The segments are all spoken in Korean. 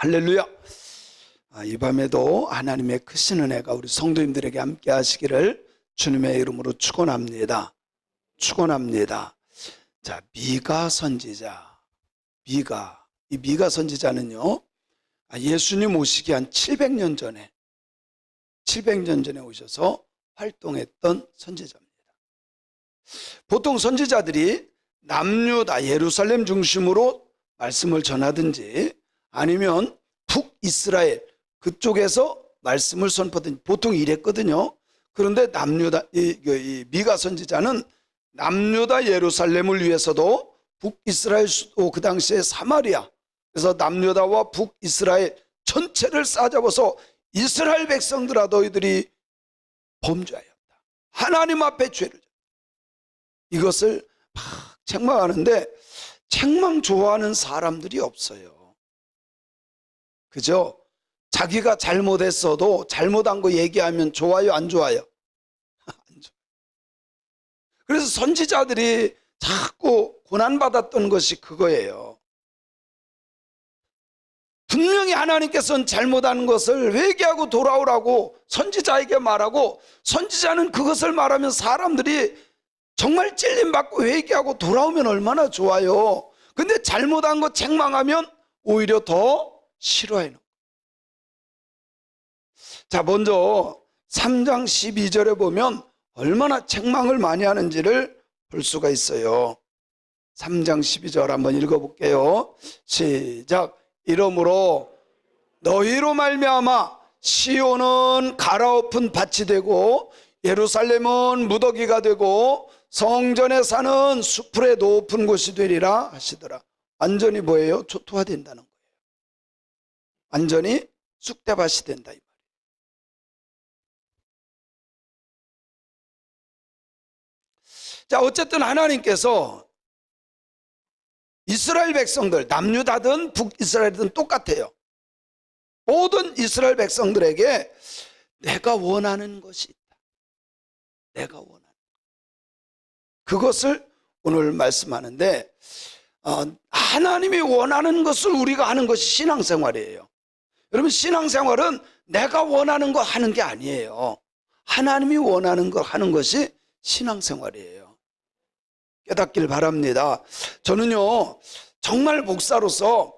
할렐루야. 이 밤에도 하나님의 크신 은혜가 우리 성도님들에게 함께 하시기를 주님의 이름으로 축원합니다. 자, 미가 선지자. 이 미가 선지자는요, 예수님 오시기 한 700년 전에 오셔서 활동했던 선지자입니다. 보통 선지자들이 남유다 예루살렘 중심으로 말씀을 전하든지 아니면 북이스라엘 그쪽에서 말씀을 선포하든지 보통 이랬거든요. 그런데 남유다 이 미가 선지자는 남유다 예루살렘을 위해서도 북이스라엘 수도 그 당시에 사마리아, 그래서 남유다와 북이스라엘 전체를 싸잡아서 이스라엘 백성들아 너희들이 범죄하였다, 하나님 앞에 죄를 졌다, 이것을 막 책망하는데 책망 좋아하는 사람들이 없어요. 그죠? 자기가 잘못했어도 잘못한 거 얘기하면 좋아요, 안 좋아요? 안 좋아요. 그래서 선지자들이 자꾸 고난받았던 것이 그거예요. 분명히 하나님께서는 잘못한 것을 회개하고 돌아오라고 선지자에게 말하고, 선지자는 그것을 말하면 사람들이 정말 찔림받고 회개하고 돌아오면 얼마나 좋아요. 근데 잘못한 거 책망하면 오히려 더 싫어해요. 자, 먼저 3장 12절에 보면 얼마나 책망을 많이 하는지를 볼 수가 있어요. 3장 12절 한번 읽어볼게요. 시작. 이러므로 너희로 말미암아 시온은 갈아엎은 밭이 되고 예루살렘은 무더기가 되고 성전에 사는 수풀의 높은 곳이 되리라 하시더라. 완전히 뭐예요? 초토화된다는 거예요. 완전히 쑥대밭이 된다 이 말이에요. 자, 어쨌든 하나님께서 이스라엘 백성들, 남유다든 북이스라엘이든 똑같아요. 모든 이스라엘 백성들에게 내가 원하는 것이 있다. 내가 원하는 그것을 오늘 말씀하는데, 하나님이 원하는 것을 우리가 하는 것이 신앙생활이에요. 여러분, 신앙생활은 내가 원하는 거 하는 게 아니에요. 하나님이 원하는 거 하는 것이 신앙생활이에요. 깨닫길 바랍니다. 저는요, 정말 목사로서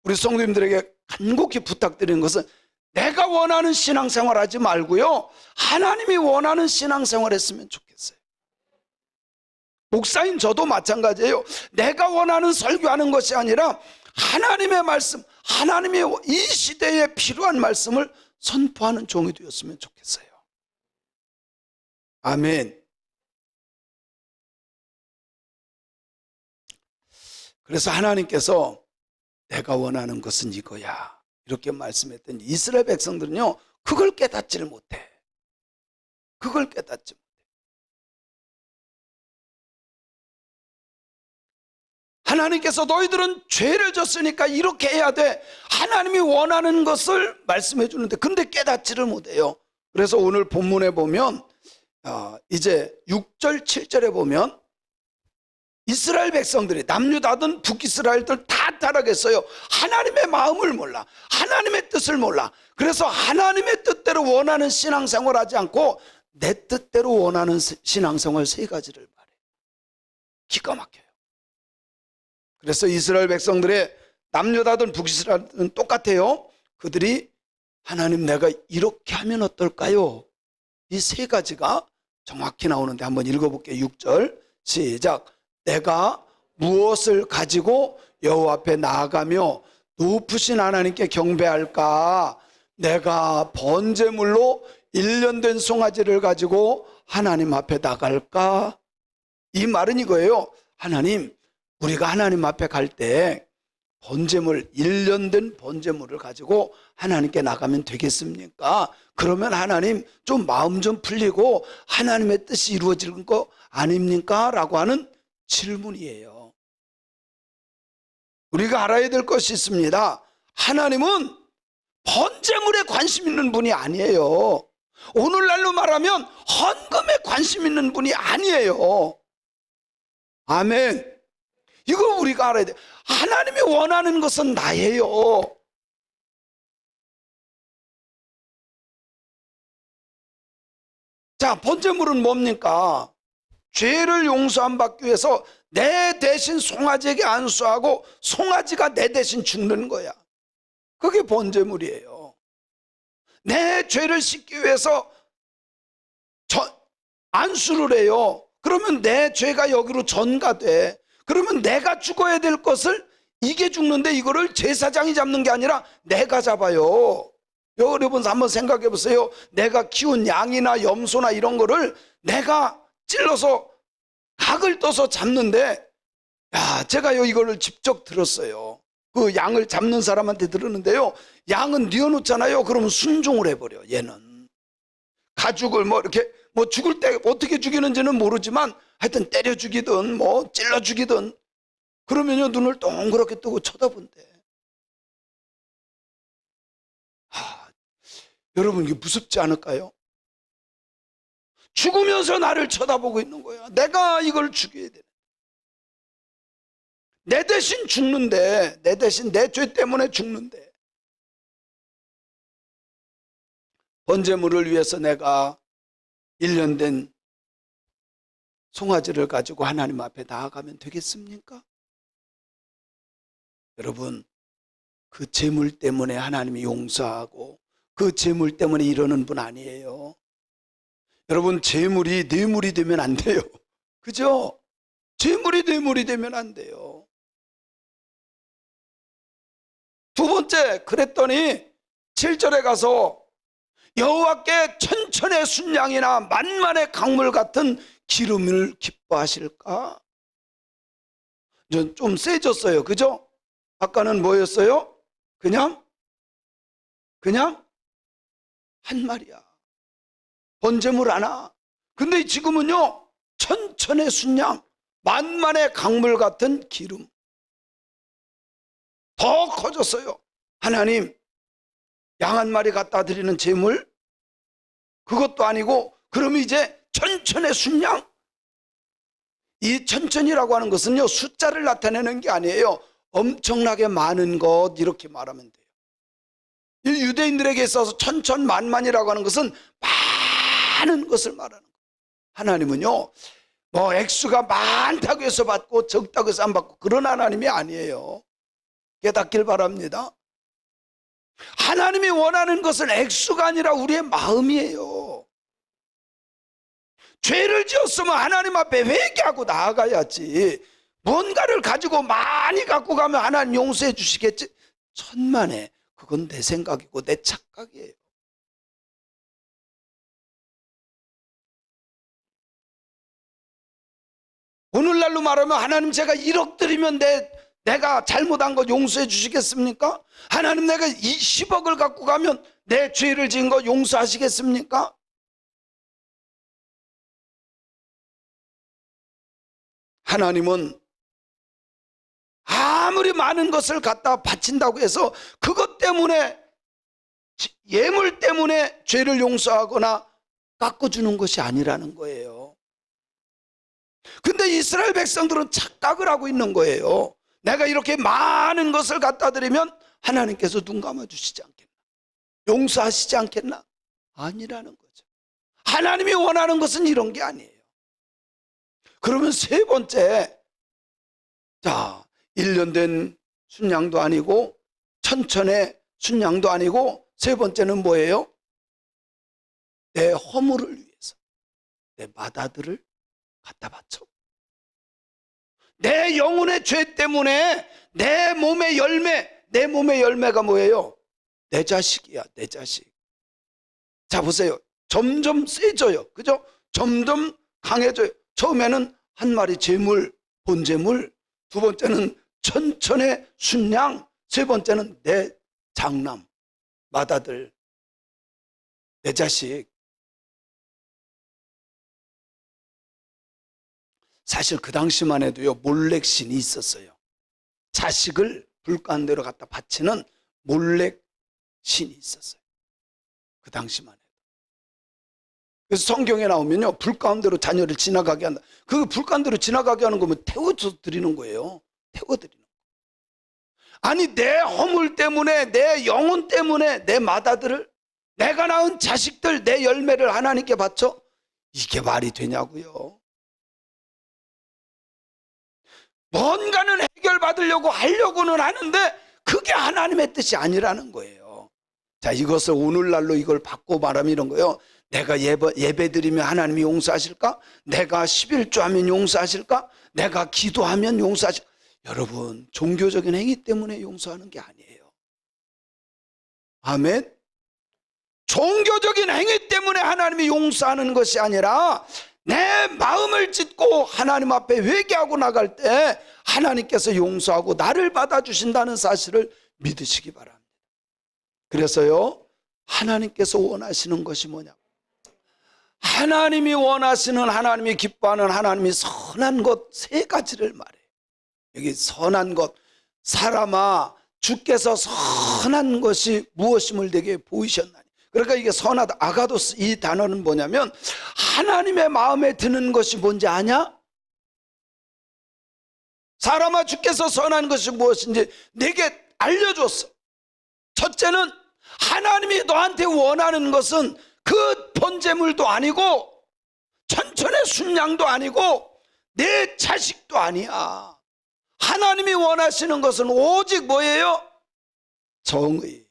우리 성도님들에게 간곡히 부탁드리는 것은 내가 원하는 신앙생활 하지 말고요, 하나님이 원하는 신앙생활 했으면 좋겠어요. 목사인 저도 마찬가지예요. 내가 원하는 설교하는 것이 아니라 하나님의 말씀, 하나님의 이 시대에 필요한 말씀을 선포하는 종이 되었으면 좋겠어요. 아멘. 그래서 하나님께서 내가 원하는 것은 이거야 이렇게 말씀했더니 이스라엘 백성들은요, 그걸 깨닫지를 못해. 그걸 깨닫지 못해. 하나님께서 너희들은 죄를 졌으니까 이렇게 해야 돼, 하나님이 원하는 것을 말씀해 주는데 근데 깨닫지를 못해요. 그래서 오늘 본문에 보면 이제 6절 7절에 보면 이스라엘 백성들이 남유다든 북이스라엘들 다 타락했어요. 하나님의 마음을 몰라, 하나님의 뜻을 몰라. 그래서 하나님의 뜻대로 원하는 신앙생활 하지 않고 내 뜻대로 원하는 신앙생활 세 가지를 말해. 기가 막혀요. 그래서 이스라엘 백성들의 남유다든 북이스라엘은 똑같아요. 그들이 하나님 내가 이렇게 하면 어떨까요? 이 세 가지가 정확히 나오는데 한번 읽어볼게요. 6절 시작. 내가 무엇을 가지고 여호와 앞에 나아가며 높으신 하나님께 경배할까? 내가 번제물로 1년 된 송아지를 가지고 하나님 앞에 나갈까? 이 말은 이거예요. 하나님, 우리가 하나님 앞에 갈 때 번제물, 1년 된 번제물을 가지고 하나님께 나가면 되겠습니까? 그러면 하나님 좀 마음 좀 풀리고 하나님의 뜻이 이루어지는 거 아닙니까? 라고 하는 질문이에요. 우리가 알아야 될 것이 있습니다. 하나님은 번제물에 관심 있는 분이 아니에요. 오늘날로 말하면 헌금에 관심 있는 분이 아니에요. 아멘. 이거 우리가 알아야 돼. 하나님이 원하는 것은 나예요. 자, 번제물은 뭡니까? 죄를 용서 안 받기 위해서 내 대신 송아지에게 안수하고 송아지가 내 대신 죽는 거야. 그게 번제물이에요. 내 죄를 씻기 위해서 안수를 해요. 그러면 내 죄가 여기로 전가돼. 그러면 내가 죽어야 될 것을 이게 죽는데 이거를 제사장이 잡는 게 아니라 내가 잡아요. 여러분 한번 생각해 보세요. 내가 키운 양이나 염소나 이런 거를 내가 찔러서 각을 떠서 잡는데, 야, 제가요 이거를 직접 들었어요. 그 양을 잡는 사람한테 들었는데요, 양은 뉘어놓잖아요. 그러면 순종을 해버려. 얘는 가죽을 뭐 이렇게 뭐 죽을 때 어떻게 죽이는지는 모르지만 하여튼 때려 죽이든 뭐 찔러 죽이든 그러면요 눈을 동그랗게 뜨고 쳐다본대. 여러분 이게 무섭지 않을까요? 죽으면서 나를 쳐다보고 있는 거야. 내가 이걸 죽여야 돼. 내 대신 죽는데, 내 대신 내 죄 때문에 죽는데, 번제물을 위해서 내가 1년 된 송아지를 가지고 하나님 앞에 나아가면 되겠습니까? 여러분, 그 제물 때문에 하나님이 용서하고 그 제물 때문에 이러는 분 아니에요. 여러분, 제물이 뇌물이 되면 안 돼요. 그죠? 제물이 뇌물이 되면 안 돼요. 두 번째, 그랬더니 7절에 가서 여호와께 천천의 순양이나 만만의 강물 같은 기름을 기뻐하실까? 좀 세졌어요. 그죠? 아까는 뭐였어요? 그냥 한 마리야. 번제물 하나. 근데 지금은요, 천천의 순양, 만만의 강물 같은 기름. 더 커졌어요. 하나님, 양 한 마리 갖다 드리는 제물? 그것도 아니고, 그럼 이제 천천의 순양? 이 천천이라고 하는 것은요, 숫자를 나타내는 게 아니에요. 엄청나게 많은 것, 이렇게 말하면 돼요. 이 유대인들에게 있어서 천천만만이라고 하는 것은 많은 것을 말하는 거예요. 하나님은요, 뭐 액수가 많다고 해서 받고 적다고 해서 안 받고 그런 하나님이 아니에요. 깨닫길 바랍니다. 하나님이 원하는 것은 액수가 아니라 우리의 마음이에요. 죄를 지었으면 하나님 앞에 회개하고 나아가야지. 뭔가를 가지고 많이 갖고 가면 하나님 용서해 주시겠지? 천만에, 그건 내 생각이고 내 착각이에요. 오늘날로 말하면 하나님 제가 1억 드리면 내가 잘못한 거 용서해 주시겠습니까? 하나님 내가 10억을 갖고 가면 내 죄를 지은 거 용서하시겠습니까? 하나님은 아무리 많은 것을 갖다 바친다고 해서 그것 때문에, 예물 때문에 죄를 용서하거나 깎아주는 것이 아니라는 거예요. 근데 이스라엘 백성들은 착각을 하고 있는 거예요. 내가 이렇게 많은 것을 갖다 드리면 하나님께서 눈 감아주시지 않겠나? 용서하시지 않겠나? 아니라는 거죠. 하나님이 원하는 것은 이런 게 아니에요. 그러면 세 번째, 자, 1년 된 순양도 아니고 천천의 순양도 아니고 세 번째는 뭐예요? 내 허물을 위해서 내 맏아들을 갖다 바쳐. 내 영혼의 죄 때문에 내 몸의 열매, 내 몸의 열매가 뭐예요? 내 자식이야, 내 자식. 자, 보세요. 점점 세져요. 그죠? 점점 강해져요. 처음에는 한 마리 제물, 본제물, 두 번째는 천천의 순양, 세 번째는 내 장남, 맏아들, 내 자식. 사실 그 당시만 해도요, 몰렉신이 있었어요. 자식을 불가운데로 갖다 바치는 몰렉신이 있었어요. 그 당시만 해도. 그래서 성경에 나오면요, 불가운데로 자녀를 지나가게 한다. 그 불가운데로 지나가게 하는 거면 태워서 드리는 거예요. 태워드리는 거. 아니, 내 허물 때문에, 내 영혼 때문에 내 맏아들을, 내가 낳은 자식들, 내 열매를 하나님께 바쳐? 이게 말이 되냐고요. 뭔가는 해결받으려고 하려고는 하는데 그게 하나님의 뜻이 아니라는 거예요. 자, 이것을 오늘날로 이걸 바꿔 말하면 이런 거예요. 내가 예배 드리면 하나님이 용서하실까? 내가 11조 하면 용서하실까? 내가 기도하면 용서하실까? 여러분, 종교적인 행위 때문에 용서하는 게 아니에요. 아멘. 종교적인 행위 때문에 하나님이 용서하는 것이 아니라 내 마음을 찢고 하나님 앞에 회개하고 나갈 때 하나님께서 용서하고 나를 받아주신다는 사실을 믿으시기 바랍니다. 그래서요, 하나님께서 원하시는 것이 뭐냐? 하나님이 원하시는, 하나님이 기뻐하는, 하나님이 선한 것 세 가지를 말해요. 여기 선한 것, 사람아 주께서 선한 것이 무엇임을 내게 보이셨나니. 그러니까 이게 선하다, 아가도스, 이 단어는 뭐냐면 하나님의 마음에 드는 것이 뭔지 아냐? 사람아 주께서 선한 것이 무엇인지 내게 알려줬어. 첫째는 하나님이 너한테 원하는 것은 그 번제물도 아니고 천천의 순양도 아니고 내 자식도 아니야. 하나님이 원하시는 것은 오직 뭐예요? 정의,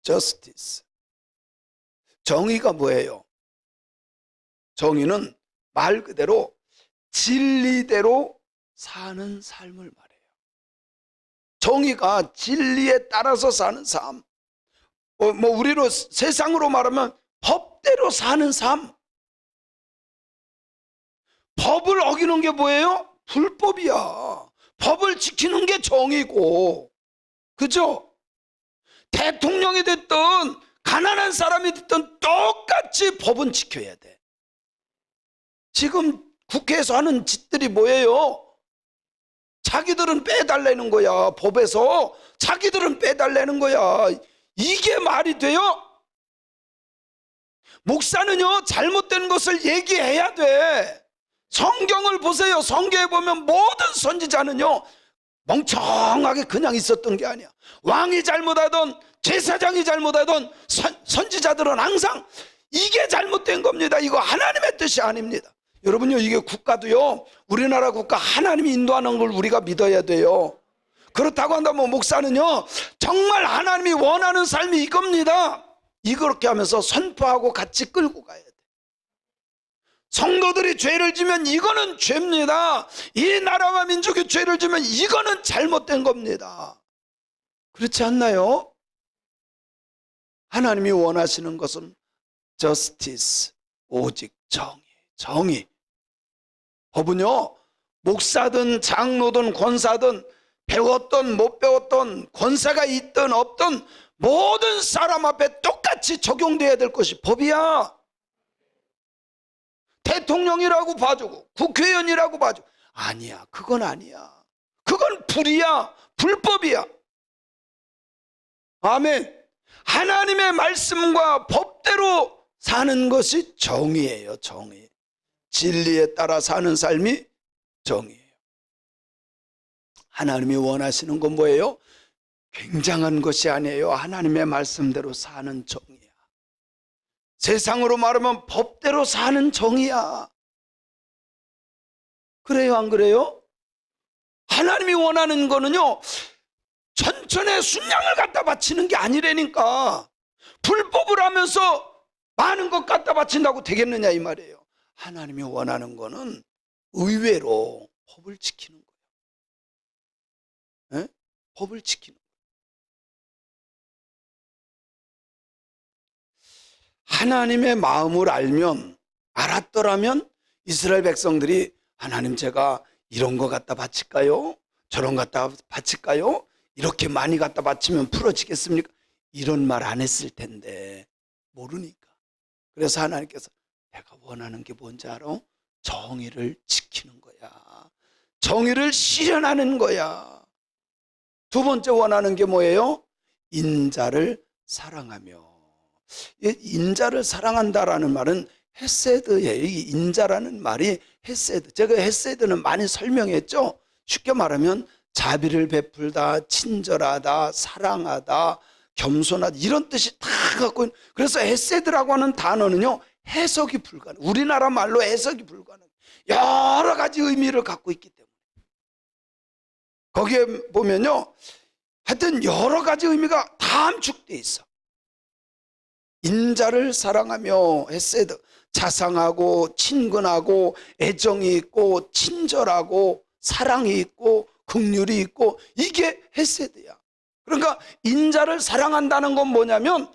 justice. 정의가 뭐예요? 정의는 말 그대로 진리대로 사는 삶을 말해요. 정의가 진리에 따라서 사는 삶. 우리로 세상으로 말하면 법대로 사는 삶. 법을 어기는 게 뭐예요? 불법이야. 법을 지키는 게 정의고, 그죠? 대통령이 됐든 가난한 사람이 됐든 똑같이 법은 지켜야 돼. 지금 국회에서 하는 짓들이 뭐예요? 자기들은 빼달라는 거야. 법에서 자기들은 빼달라는 거야. 이게 말이 돼요? 목사는요, 잘못된 것을 얘기해야 돼. 성경을 보세요. 성경에 보면 모든 선지자는요, 멍청하게 그냥 있었던 게 아니야. 왕이 잘못하던 제사장이 잘못하던 선지자들은 항상 이게 잘못된 겁니다. 이거 하나님의 뜻이 아닙니다. 여러분요, 이게 국가도요, 우리나라 국가 하나님이 인도하는 걸 우리가 믿어야 돼요. 그렇다고 한다면 목사는요, 정말 하나님이 원하는 삶이 이겁니다. 이렇게 하면서 선포하고 같이 끌고 가야 돼. 성도들이 죄를 지면 이거는 죄입니다. 이 나라와 민족이 죄를 지면 이거는 잘못된 겁니다. 그렇지 않나요? 하나님이 원하시는 것은 justice, 오직 정의. 정의. 법은요, 목사든 장로든 권사든 배웠든 못 배웠든 권세가 있든 없든 모든 사람 앞에 똑같이 적용돼야 될 것이 법이야. 대통령이라고 봐주고 국회의원이라고 봐주고 아니야, 그건 아니야. 그건 불이야, 불법이야. 아멘. 하나님의 말씀과 법대로 사는 것이 정의예요. 정의. 진리에 따라 사는 삶이 정의예요. 하나님이 원하시는 건 뭐예요? 굉장한 것이 아니에요. 하나님의 말씀대로 사는 정의야. 세상으로 말하면 법대로 사는 정의야. 그래요, 안 그래요? 하나님이 원하는 거는요, 천천의 순양을 갖다 바치는 게 아니라니까. 불법을 하면서 많은 것 갖다 바친다고 되겠느냐 이 말이에요. 하나님이 원하는 거는 의외로 법을 지키는 거예요. 에? 법을 지키는 거예요. 하나님의 마음을 알았더라면 이스라엘 백성들이 하나님, 제가 이런 거 갖다 바칠까요? 저런 거 갖다 바칠까요? 이렇게 많이 갖다 바치면 풀어지겠습니까? 이런 말 안 했을 텐데 모르니까. 그래서 하나님께서 내가 원하는 게 뭔지 알아? 정의를 지키는 거야. 정의를 실현하는 거야. 두 번째 원하는 게 뭐예요? 인자를 사랑하며. 인자를 사랑한다라는 말은 헤세드예요. 이 인자라는 말이 헤세드. 제가 헤세드는 많이 설명했죠. 쉽게 말하면 자비를 베풀다, 친절하다, 사랑하다, 겸손하다, 이런 뜻이 다 갖고 있는. 그래서 헤세드라고 하는 단어는요, 해석이 불가능. 우리나라 말로 해석이 불가능. 여러 가지 의미를 갖고 있기 때문에. 거기에 보면요, 하여튼 여러 가지 의미가 다 함축되어 있어. 인자를 사랑하며 헤세드, 자상하고 친근하고 애정이 있고 친절하고 사랑이 있고 긍휼이 있고, 이게 헤세드야. 그러니까 인자를 사랑한다는 건 뭐냐면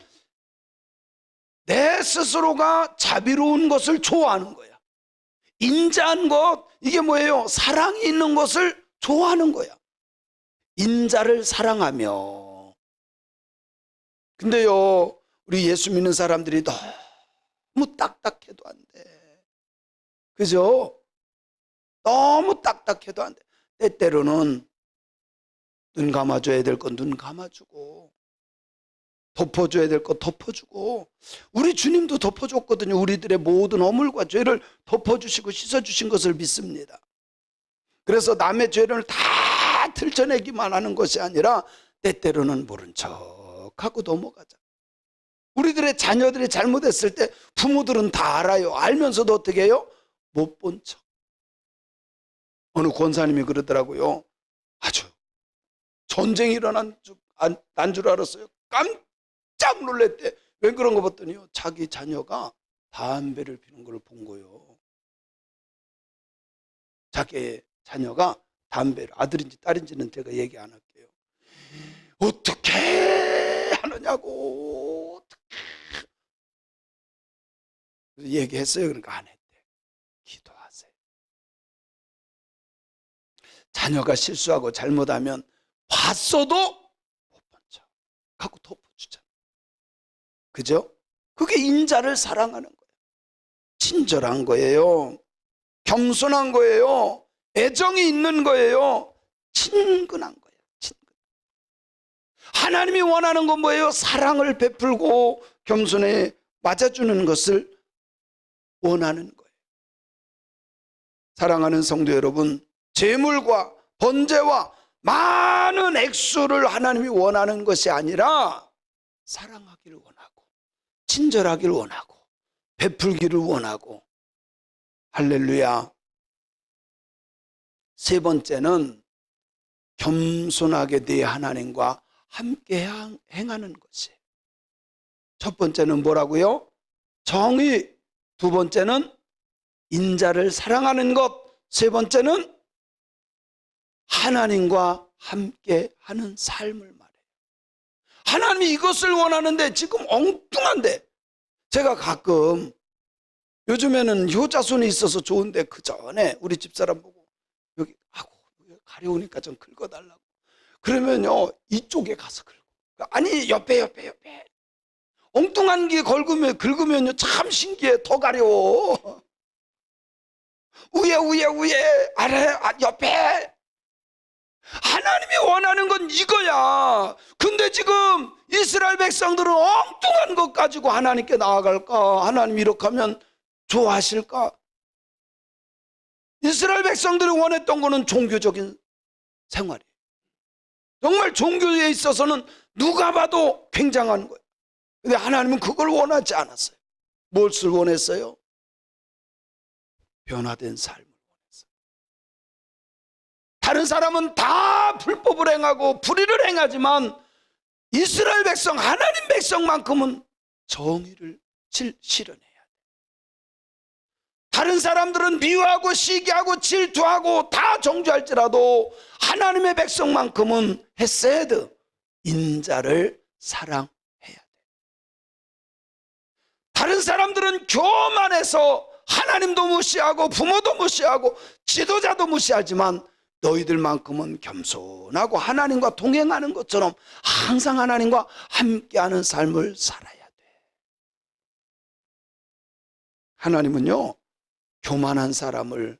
내 스스로가 자비로운 것을 좋아하는 거야. 인자한 것, 이게 뭐예요? 사랑이 있는 것을 좋아하는 거야. 인자를 사랑하며. 근데요, 우리 예수 믿는 사람들이 너무 딱딱해도 안 돼. 그죠? 너무 딱딱해도 안 돼. 때때로는 눈 감아줘야 될 건 눈 감아주고, 덮어줘야 될 거 덮어주고. 우리 주님도 덮어줬거든요. 우리들의 모든 어물과 죄를 덮어주시고 씻어주신 것을 믿습니다. 그래서 남의 죄를 다 들춰내기만 하는 것이 아니라 때때로는 모른 척하고 넘어가자. 우리들의 자녀들이 잘못했을 때 부모들은 다 알아요. 알면서도 어떻게 해요? 못 본 척. 어느 권사님이 그러더라고요. 아주 전쟁이 일어난 난 줄 알았어요. 깜짝 놀랐대. 왜 그런 거 봤더니요, 자기 자녀가 담배를 피는 걸 본 거예요. 자기 자녀가 담배를, 아들인지 딸인지는 제가 얘기 안 할게요. 어떻게 하느냐고. 어떻게 얘기했어요. 그러니까 안 했대. 기도하세요. 자녀가 실수하고 잘못하면 봤어도 못 본 척 하고 덮어주잖아. 그죠? 그게 인자를 사랑하는 거예요. 친절한 거예요. 겸손한 거예요. 애정이 있는 거예요. 친근한 거예요. 친근. 하나님이 원하는 건 뭐예요? 사랑을 베풀고 겸손에 맞아주는 것을 원하는 거예요. 사랑하는 성도 여러분, 재물과 번제와 많은 액수를 하나님이 원하는 것이 아니라 사랑하기를 원하고, 친절하기를 원하고, 베풀기를 원하고. 할렐루야. 세 번째는 겸손하게 네 하나님과 함께 행하는 것이에요. 첫 번째는 뭐라고요? 정의. 두 번째는 인자를 사랑하는 것. 세 번째는 하나님과 함께 하는 삶을 말해요. 하나님이 이것을 원하는데 지금 엉뚱한데, 제가 가끔 요즘에는 효자손이 있어서 좋은데 그 전에 우리 집사람 보고 여기 가려우니까 좀 긁어달라고 그러면요, 이쪽에 가서 긁어. 아니 옆에 엉뚱한 게 긁으면요 참 신기해. 더 가려워. 위에 아래 옆에. 하나님이 원하는 건 이거야. 근데 지금 이스라엘 백성들은 엉뚱한 것 가지고 하나님께 나아갈까? 하나님 이렇게 하면 좋아하실까? 이스라엘 백성들이 원했던 거는 종교적인 생활이에요. 정말 종교에 있어서는 누가 봐도 굉장한 거예요. 근데 하나님은 그걸 원하지 않았어요. 무엇을 원했어요? 변화된 삶을 원했어요. 다른 사람은 다 불법을 행하고 불의를 행하지만 이스라엘 백성, 하나님 백성만큼은 정의를 실현해야 돼요. 다른 사람들은 미워하고 시기하고 질투하고 다 정죄할지라도 하나님의 백성만큼은 헤세드, 인자를 사랑해야 돼. 다른 사람들은 교만해서 하나님도 무시하고 부모도 무시하고 지도자도 무시하지만 너희들만큼은 겸손하고 하나님과 동행하는 것처럼 항상 하나님과 함께하는 삶을 살아야 돼. 하나님은요, 교만한 사람을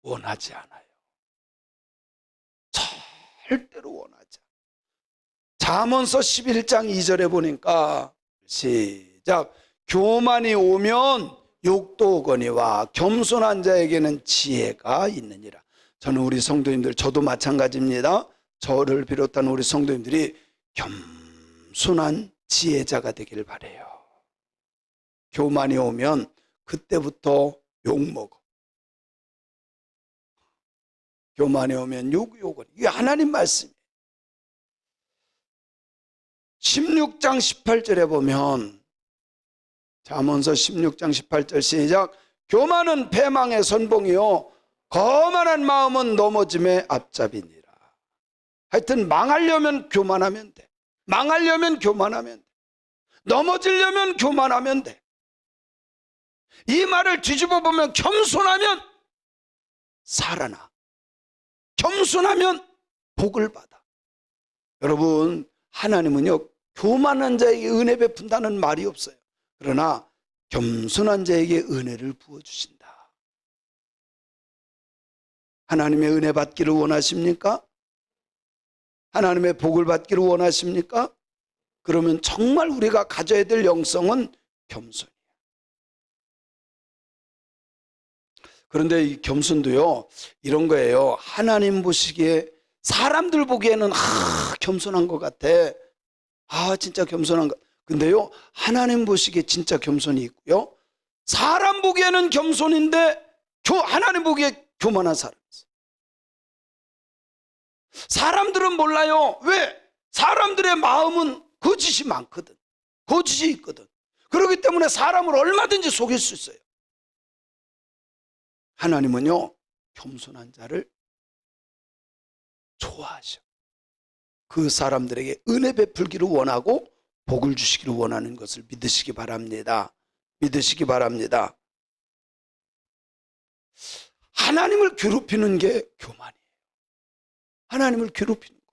원하지 않아요. 절대로 원하지 않아요. 잠언서 11장 2절에 보니까 시작. 교만이 오면 욕도 오거니와 겸손한 자에게는 지혜가 있느니라. 저는 우리 성도님들, 저도 마찬가지입니다. 저를 비롯한 우리 성도님들이 겸손한 지혜자가 되길 바라요. 교만이 오면 그때부터 욕먹어. 교만에 오면 욕을. 이게 하나님 말씀이에요. 16장 18절에 보면, 잠언서 16장 18절 시작. 교만은 패망의 선봉이요 거만한 마음은 넘어짐의 앞잡이니라. 하여튼 망하려면 교만하면 돼. 망하려면 교만하면 돼. 넘어지려면 교만하면 돼. 이 말을 뒤집어 보면 겸손하면 살아나. 겸손하면 복을 받아. 여러분, 하나님은요 교만한 자에게 은혜 베푼다는 말이 없어요. 그러나 겸손한 자에게 은혜를 부어주신다. 하나님의 은혜 받기를 원하십니까? 하나님의 복을 받기를 원하십니까? 그러면 정말 우리가 가져야 될 영성은 겸손이에요. 그런데 이 겸손도요 이런 거예요. 하나님 보시기에, 사람들 보기에는 겸손한 것 같아. 진짜 겸손한 것. 근데요 하나님 보시기에 진짜 겸손이 있고요, 사람 보기에는 겸손인데 하나님 보기에 교만한 사람이 있어요. 사람들은 몰라요. 왜? 사람들의 마음은 거짓이 많거든. 거짓이 있거든. 그렇기 때문에 사람을 얼마든지 속일 수 있어요. 하나님은요 겸손한 자를 좋아하셔. 그 사람들에게 은혜 베풀기를 원하고 복을 주시기를 원하는 것을 믿으시기 바랍니다. 믿으시기 바랍니다. 하나님을 괴롭히는 게 교만이에요. 하나님을 괴롭히는 거.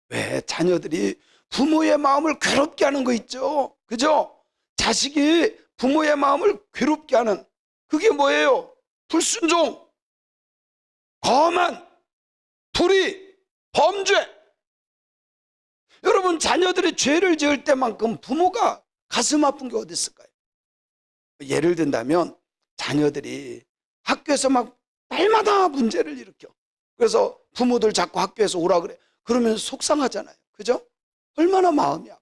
왜? 자녀들이 부모의 마음을 괴롭게 하는 거 있죠. 그죠? 자식이 부모의 마음을 괴롭게 하는, 그게 뭐예요? 불순종, 거만, 불의, 범죄. 여러분, 자녀들이 죄를 지을 때만큼 부모가 가슴 아픈 게 어디 있을까요? 예를 든다면 자녀들이 학교에서 막 날마다 문제를 일으켜. 그래서 부모들 자꾸 학교에서 오라 그래. 그러면 속상하잖아요. 그죠? 얼마나 마음이 아파.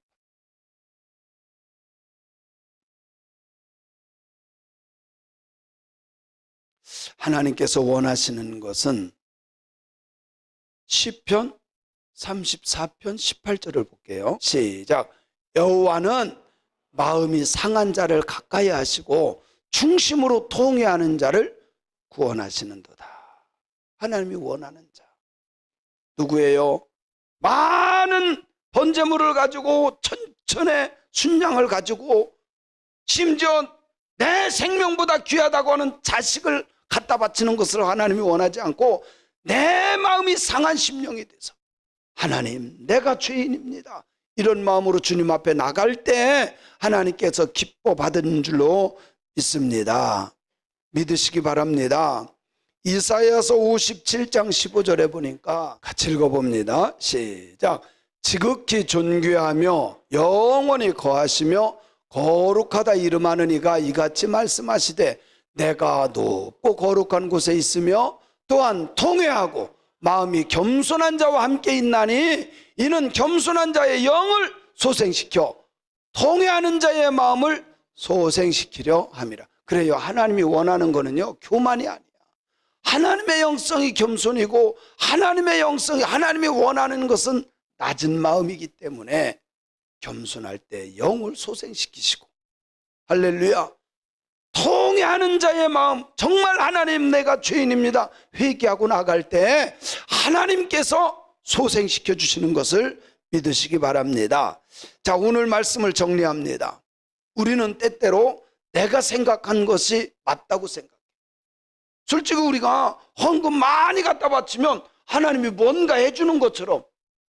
하나님께서 원하시는 것은 시편 34편 18절을 볼게요. 시작. 여호와는 마음이 상한 자를 가까이 하시고 중심으로 통회하는 자를 구원하시는도다. 하나님이 원하는 자 누구예요? 많은 번제물을 가지고 천천의 순양을 가지고 심지어 내 생명보다 귀하다고 하는 자식을 갖다 바치는 것을 하나님이 원하지 않고, 내 마음이 상한 심령이 돼서 하나님 내가 죄인입니다, 이런 마음으로 주님 앞에 나갈 때 하나님께서 기뻐 받은 줄로 믿습니다. 믿으시기 바랍니다. 이사야서 57장 15절에 보니까 같이 읽어봅니다. 시작. 지극히 존귀하며 영원히 거하시며 거룩하다 이름하는 이가 이같이 말씀하시되, 내가 높고 거룩한 곳에 있으며 또한 통회하고 마음이 겸손한 자와 함께 있나니, 이는 겸손한 자의 영을 소생시켜 통회하는 자의 마음을 소생시키려 함이라. 그래요. 하나님이 원하는 거는요 교만이 아니야. 하나님의 영성이 겸손이고, 하나님의 영성이, 하나님이 원하는 것은 낮은 마음이기 때문에 겸손할 때 영을 소생시키시고, 할렐루야, 통회하는 자의 마음, 정말 하나님 내가 죄인입니다 회개하고 나갈 때 하나님께서 소생시켜 주시는 것을 믿으시기 바랍니다. 자, 오늘 말씀을 정리합니다. 우리는 때때로 내가 생각한 것이 맞다고 생각해. 솔직히 우리가 헌금 많이 갖다 바치면 하나님이 뭔가 해주는 것처럼,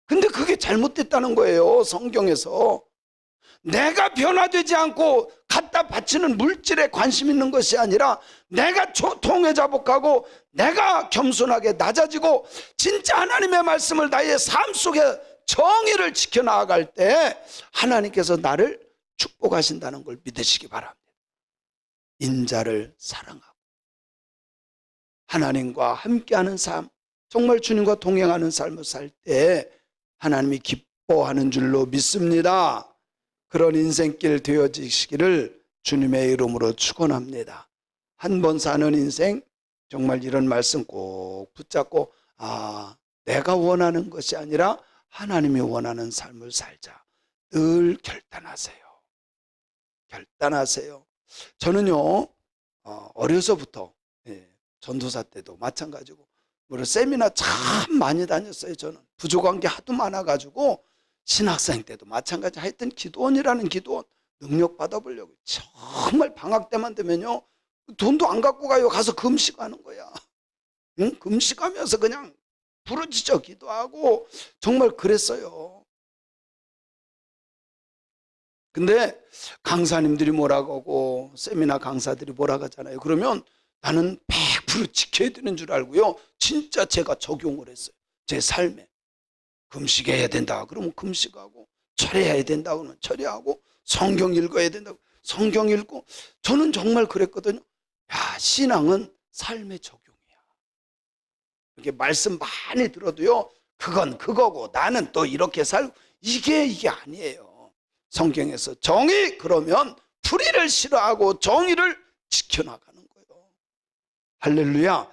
근데 그게 잘못됐다는 거예요. 성경에서 내가 변화되지 않고 갖다 바치는 물질에 관심 있는 것이 아니라, 내가 통회자복하고 내가 겸손하게 낮아지고 진짜 하나님의 말씀을 나의 삶 속에 정의를 지켜나갈 때 하나님께서 나를 축복하신다는 걸 믿으시기 바랍니다. 인자를 사랑하고 하나님과 함께하는 삶, 정말 주님과 동행하는 삶을 살 때 하나님이 기뻐하는 줄로 믿습니다. 그런 인생길 되어지시기를 주님의 이름으로 축원합니다. 한 번 사는 인생 정말 이런 말씀 꼭 붙잡고 내가 원하는 것이 아니라 하나님이 원하는 삶을 살자. 늘 결단하세요. 결단하세요. 저는요 어려서부터 전도사 때도 마찬가지고 세미나 참 많이 다녔어요. 저는 부족한 게 하도 많아가지고 신학생 때도 마찬가지. 하여튼 기도원이라는 기도원 능력 받아보려고 정말 방학 때만 되면요 돈도 안 갖고 가요. 가서 금식하는 거야. 응? 금식하면서 그냥 부르짖어 기도하고 정말 그랬어요. 근데 강사님들이 뭐라고 하고 세미나 강사들이 뭐라고 하잖아요. 그러면 나는 100% 지켜야 되는 줄 알고요. 진짜 제가 적용을 했어요. 제 삶에. 금식해야 된다 그러면 금식하고, 철회해야 된다 그러면 철회하고, 성경 읽어야 된다고 성경 읽고. 저는 정말 그랬거든요. 신앙은 삶의 적용이야. 이렇게 말씀 많이 들어도요 그건 그거고 나는 또 이렇게 살고, 이게 아니에요. 성경에서 정의 그러면 불의를 싫어하고 정의를 지켜나가는 거예요. 할렐루야.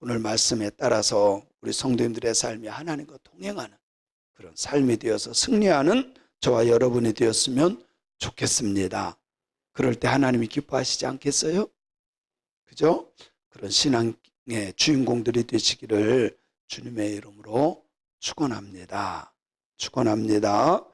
오늘 말씀에 따라서 우리 성도님들의 삶이 하나님과 동행하는 그런 삶이 되어서 승리하는 저와 여러분이 되었으면 좋겠습니다. 그럴 때 하나님이 기뻐하시지 않겠어요? 그죠? 그런 신앙의 주인공들이 되시기를 주님의 이름으로 축원합니다. 축원합니다.